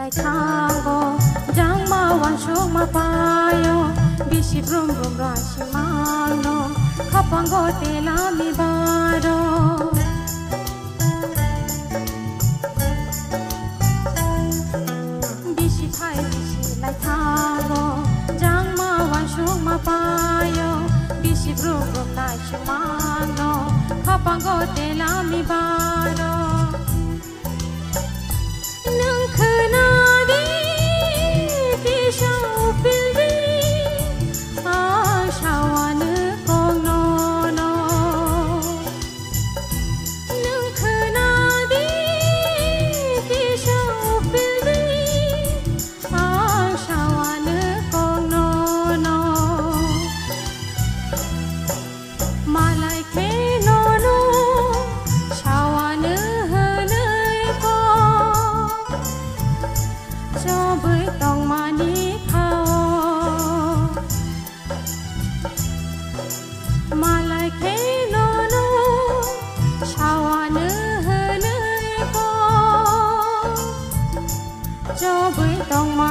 lai thango jang ma wan shok ma payo bisi brum brum ra shi mano khapango te la mi baro bisi phai bisi lai thango jang ma wan shok ma payo bisi brum brum ra shi mano khapango te la mi baro Trong